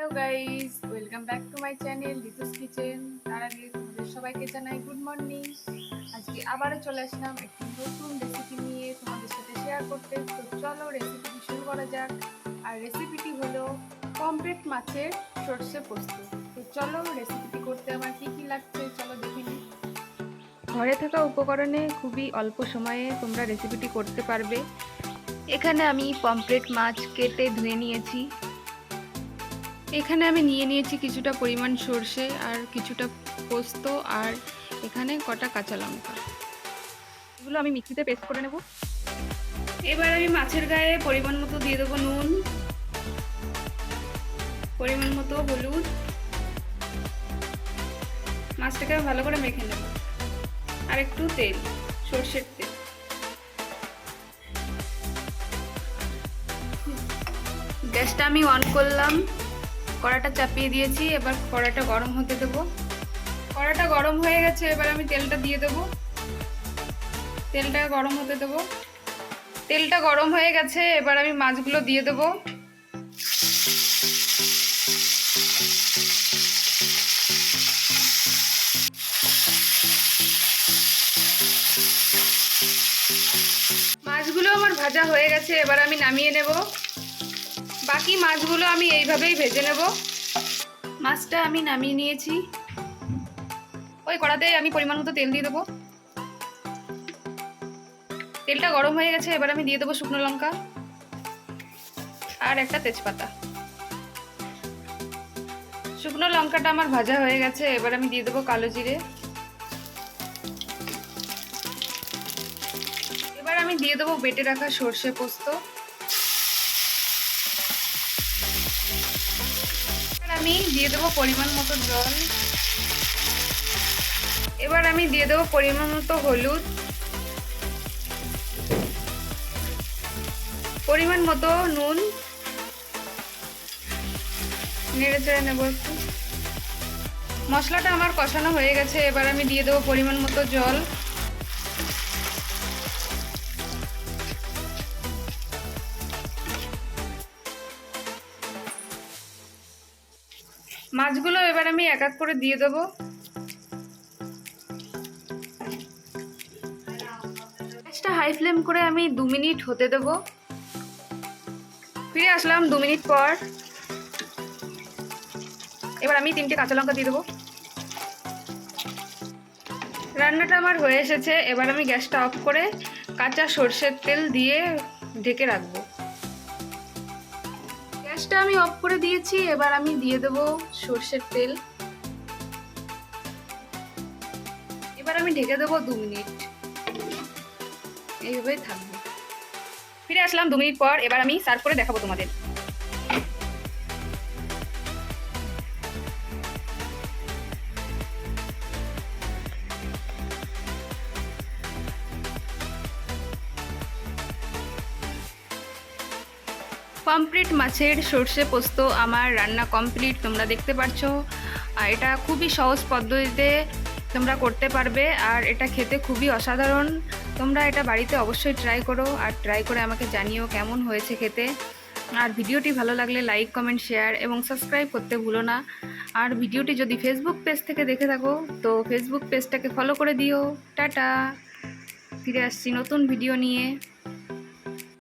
Hello guys, welcome back to my channel Ritu's kitchen. তার আগে তোমাদের সবাইকে জানাই গুড মর্নিং। আজকে আবারও চলে আসলাম একটি নতুন রেসিপি নিয়ে তোমাদের সাথে শেয়ার করতে। তো চলো রেসিপিটি শুরু করা যাক। আর রেসিপিটি হলো পমফ্রেট মাছের সর্ষে পোস্ত। তো চলো রেসিপিটি করতে আমার কি কি লাগছে চলো দেখে নিই। ঘরে থাকা উপকরণে খুবই অল্প সময়ে তোমরা রেসিপিটি করতে পারবে। এখানে আমি পমফ্রেট মাছ কেটে ধুয়ে নিয়েছি। এখানে আমি নিয়ে নিয়েছি কিছুটা পরিমাণ সর্ষে আর কিছুটা পোস্ত আর এখানে কটা কাঁচা লঙ্কা। এগুলো আমি মিক্সিতে পেস্ট করে নেব। এবার আমি মাছের গায়ে পরিমাণ মতো দিয়ে দেবো নুন, পরিমাণ মতো হলুদ। মাছটাকে ভালো করে মেখে নেব আর একটু তেল, সর্ষের তেল। গ্যাসটা আমি অন করলাম, কড়াটা চাপিয়ে দিয়েছি। এবার কড়াটা গরম হতে দেবো। কড়াটা গরম হয়ে গেছে, এবার আমি তেলটা দিয়ে দেবো। তেলটা গরম হতে দেবো। তেলটা গরম হয়ে গেছে, এবার আমি মাছগুলো দিয়ে দেবো। মাছগুলো আমার ভাজা হয়ে গেছে, এবার আমি নামিয়ে নেব। বাকি মাছগুলো আমি এইভাবেই ভেজে নেব। মাছটা আমি নামিয়ে নিয়েছি। ওই কড়াতে আমি পরিমাণ মতো তেল দিয়ে দেবো। তেলটা গরম হয়ে গেছে, এবার আমি দিয়ে দেবো শুকনো লঙ্কা আর একটা তেজপাতা। শুকনো লঙ্কাটা আমার ভাজা হয়ে গেছে, এবার আমি দিয়ে দেবো কালো জিরে। এবার আমি দিয়ে দেবো বেটে রাখা সর্ষে পোস্ত। আমি দিয়ে দেবো পরিমাণ মতো জল। এবার আমি দিয়ে দেবো পরিমাণ মতো হলুদ, পরিমাণ মতো নুন। নেড়ে চেড়ে নেব একটু। মশলাটা আমার কষানো হয়ে গেছে, এবার আমি দিয়ে দেবো পরিমাণ মতো জল। মাছগুলো এবার আমি এক এক করে দিয়ে দেবো। গ্যাসটা হাই ফ্লেম করে আমি 2 মিনিট হতে দেবো। ফিরে আসলাম 2 মিনিট পর। এবার আমি 3টে কাঁচা লঙ্কা দিয়ে দেবো। রান্নাটা আমার হয়ে এসেছে, এবার আমি গ্যাসটা অফ করে কাঁচা সর্ষের তেল দিয়ে ঢেকে রাখবো। গ্যাসটা আমি অফ করে দিয়েছি, এবার আমি দিয়ে দেবো সর্ষের তেল। এবার আমি ঢেকে দেবো 2 মিনিট। এইভাবেই থাকবে। ফিরে আসলাম 2 মিনিট পর, এবার আমি সার্ভ করে দেখাবো তোমাদের। পমফ্রেট মাছের সর্ষে পোস্ত আমার রান্না কমপ্লিট, তোমরা দেখতে পাচ্ছো। আর এটা খুবই সহজ পদ্ধতিতে তোমরা করতে পারবে আর এটা খেতে খুবই অসাধারণ। তোমরা এটা বাড়িতে অবশ্যই ট্রাই করো আর ট্রাই করে আমাকে জানিও কেমন হয়েছে খেতে। আর ভিডিওটি ভালো লাগলে লাইক, কমেন্ট, শেয়ার এবং সাবস্ক্রাইব করতে ভুলো না। আর ভিডিওটি যদি ফেসবুক পেজ থেকে দেখে থাকো তো ফেসবুক পেজটাকে ফলো করে দিও। টাটা। ফিরে আসছি নতুন ভিডিও নিয়ে।